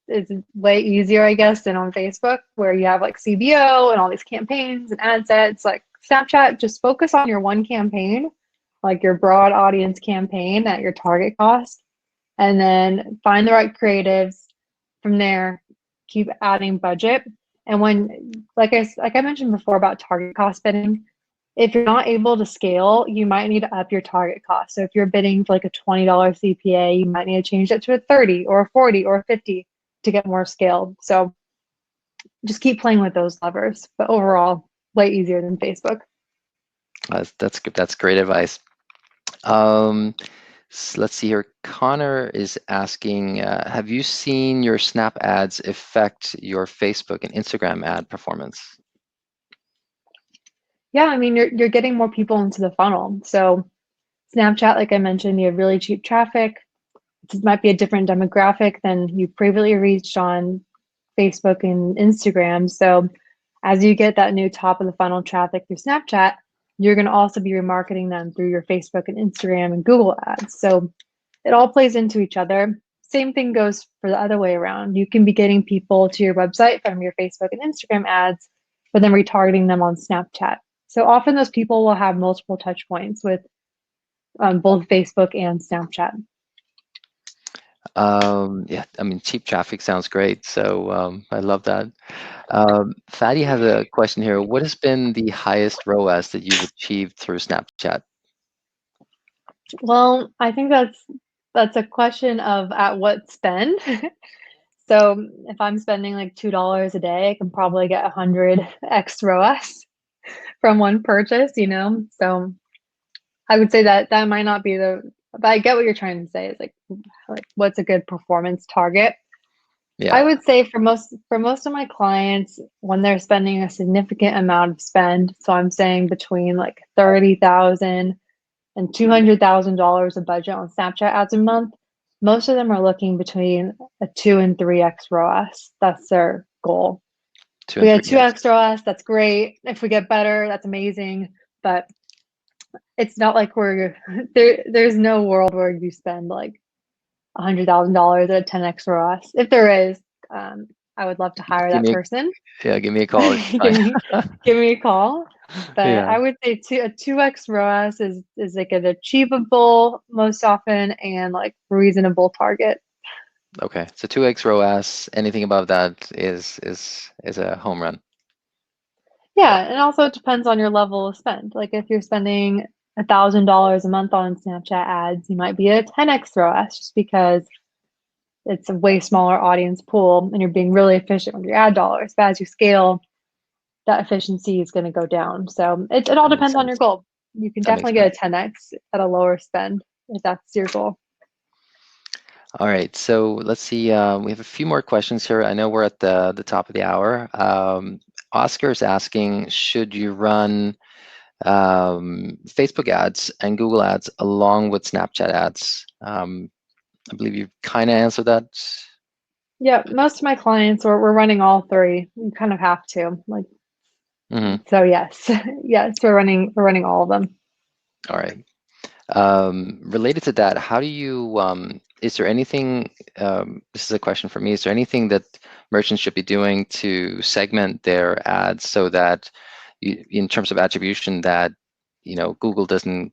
way easier, I guess, than on Facebook, where you have like CBO and all these campaigns and ad sets. Like Snapchat, just focus on your one campaign, like your broad audience campaign at your target cost, and then find the right creatives. From there, keep adding budget. And when, like I mentioned before about target cost bidding, if you're not able to scale, you might need to up your target cost. So if you're bidding for like a $20 CPA, you might need to change that to a 30 or a 40 or a 50 to get more scaled. So just keep playing with those levers. But overall, way easier than Facebook. That's great advice. Um, let's see here. Connor is asking, have you seen your Snap ads affect your Facebook and Instagram ad performance? Yeah, I mean you're getting more people into the funnel. So Snapchat, like I mentioned, you have really cheap traffic. It might be a different demographic than you previously reached on Facebook and Instagram. So as you get that new top of the funnel traffic through Snapchat, you're going to also be remarketing them through your Facebook and Instagram and Google ads. So it all plays into each other. Same thing goes for the other way around. You can be getting people to your website from your Facebook and Instagram ads, but then retargeting them on Snapchat. So often those people will have multiple touch points with both Facebook and Snapchat. Yeah, I mean, cheap traffic sounds great. So I love that. Fatty has a question here. What has been the highest ROAS that you've achieved through Snapchat? Well, I think that's a question of at what spend. So if I'm spending like $2 a day, I can probably get 100x ROAS from one purchase, you know? So I would say that that might not be but I get what you're trying to say. Is like what's a good performance target? I Yeah, would say for most of my clients, when they're spending a significant amount of spend, so I'm saying between like 30,000 and $200,000 of budget on Snapchat ads a month, most of them are looking between a 2 and 3x ROAS. That's their goal. two We and get three X. 2x ROAS, that's great. If we get better, that's amazing. But it's not like we're there's no world where you spend like $100,000 at 10x ROAS. If there is, I would love to hire Give that me person. give me a call. It's give fine. me give me a call. But Yeah. I would say a 2x ROAS is like an achievable most often and like reasonable target. Okay. So 2x ROAS. Anything above that is a home run. Yeah, and also it depends on your level of spend. Like if you're spending $1,000 a month on Snapchat ads, you might be a 10x ROAS just because it's a way smaller audience pool and you're being really efficient with your ad dollars. But as you scale, that efficiency is going to go down. So it all That makes depends on your sense. goal. You can That makes definitely get a sense. 10x at a lower spend if that's your goal. All right, so let's see. We have a few more questions here. I know we're at the top of the hour. Oscar is asking, should you run Facebook ads and Google ads along with Snapchat ads? I believe you kind of answered that. Yeah, most of my clients we're running all three. You kind of have to. Like Hmm. so yes. Yes, we're running all of them. All right. Related to that, how do you, is there anything, this is a question for me, is there anything that merchants should be doing to segment their ads so that in terms of attribution that, Google doesn't,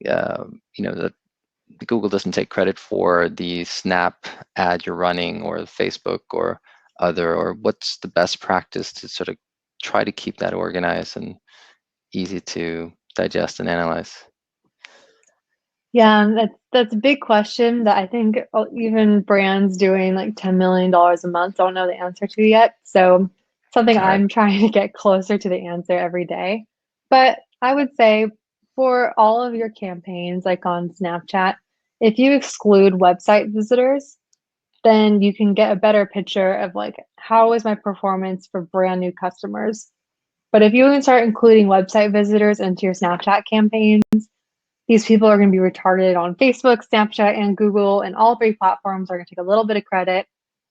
uh, that Google doesn't take credit for the Snap ad you're running or Facebook or other, or what's the best practice to sort of try to keep that organized and easy to digest and analyze? Yeah, and that's a big question that I think even brands doing like $10 million a month don't know the answer to yet. So something All right. I'm trying to get closer to the answer every day. But I would say for all of your campaigns, like on Snapchat, if you exclude website visitors, then you can get a better picture of like how is my performance for brand new customers. But if you even start including website visitors into your Snapchat campaign, these people are going to be retargeted on Facebook, Snapchat, and Google, and all three platforms are going to take a little bit of credit.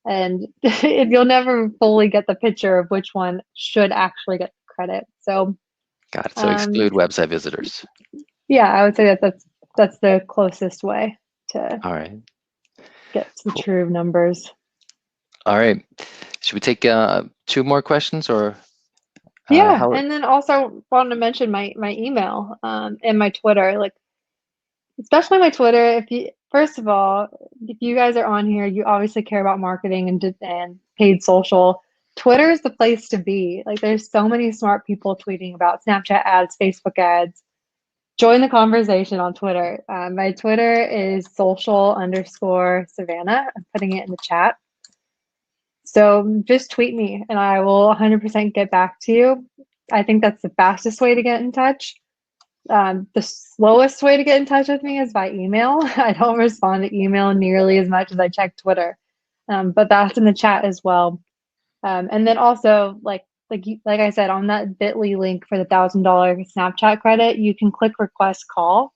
And if you'll never fully get the picture of which one should actually get credit. So, Got it. So um, exclude website visitors. yeah, I would say that that's the closest way to All right. get to the Cool. true numbers. All right. Should we take two more questions or Yeah, how? and then also wanted to mention my email and my Twitter. Like especially my Twitter. If you first of all, if you guys are on here, you obviously care about marketing and paid social. Twitter is the place to be. Like there's so many smart people tweeting about Snapchat ads, Facebook ads. Join the conversation on Twitter. My Twitter is social_Savannah. I'm putting it in the chat. So just tweet me and I will 100% get back to you. I think that's the fastest way to get in touch. The slowest way to get in touch with me is by email. I don't respond to email nearly as much as I check Twitter, but that's in the chat as well. And then also, like I said, on that Bitly link for the $1,000 Snapchat credit, you can click request call,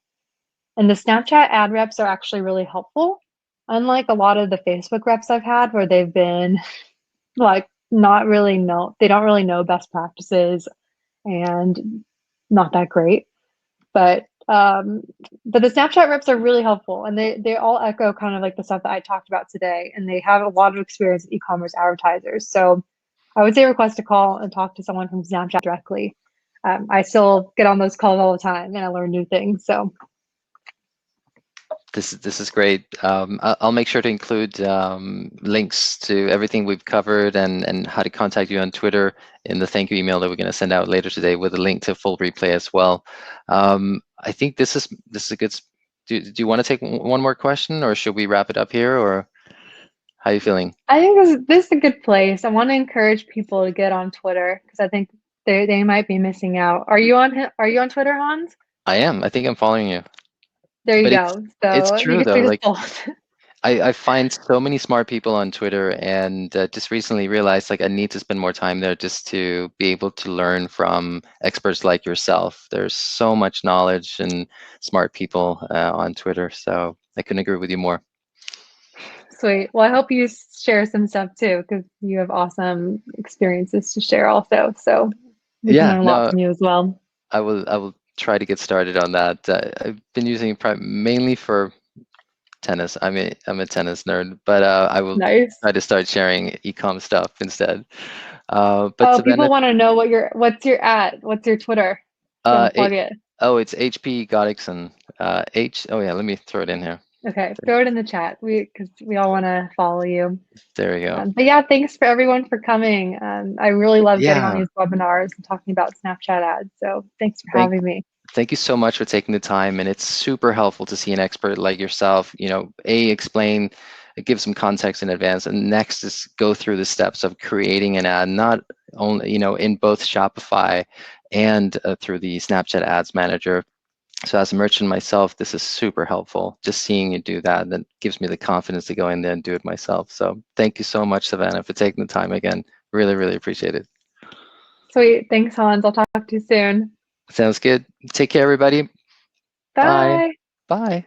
and the Snapchat ad reps are actually really helpful. Unlike a lot of the Facebook reps I've had, where they've been like not really know, they don't really know best practices and not that great. But but the Snapchat reps are really helpful, and they all echo kind of like the stuff that I talked about today, and they have a lot of experience with e-commerce advertisers. So I would say request a call and talk to someone from Snapchat directly. I still get on those calls all the time, and I learn new things. So This is great. I'll make sure to include links to everything we've covered and how to contact you on Twitter in the thank you email that we're going to send out later today with a link to full replay as well. I think this is a good. Do you want to take one more question, or should we wrap it up here, or how are you feeling? I think this is a good place. I want to encourage people to get on Twitter because I think they might be missing out. Are you on Twitter, Hans? I am. I think I'm following you. There you But it's go. it's So you true can though. tweet us Like both. I find so many smart people on Twitter, and just recently realized like I need to spend more time there just to be able to learn from experts like yourself. There's so much knowledge and smart people on Twitter, so I couldn't agree with you more. Sweet. Well, I hope you share some stuff too, because you have awesome experiences to share also. So we can Yeah, learn a lot no, from you as well. I will try to get started on that. I've been using it mainly for tennis. I'm a tennis nerd, but I will Nice. try to start sharing ecom stuff instead. But Oh, people Savannah, want to know what's your Twitter? You want uh, to plug it? oh, it's HP Goddickson. Oh yeah, let me throw it in here. Okay, throw it in the chat. Because we all want to follow you. There we go. But yeah, thanks for everyone for coming. I really love getting on Yeah. these webinars and talking about Snapchat ads. So thanks for Thank having me. Thank you so much for taking the time, and it's super helpful to see an expert like yourself, explain, give some context in advance, and next is go through the steps of creating an ad, not only, in both Shopify and through the Snapchat Ads Manager. So as a merchant myself, this is super helpful. Just seeing you do that, that gives me the confidence to go in there and do it myself. So thank you so much, Savannah, for taking the time again. Really, really appreciate it. Sweet. Thanks, Hans. I'll talk to you soon. Sounds good. Take care, everybody. Bye. Bye. Bye.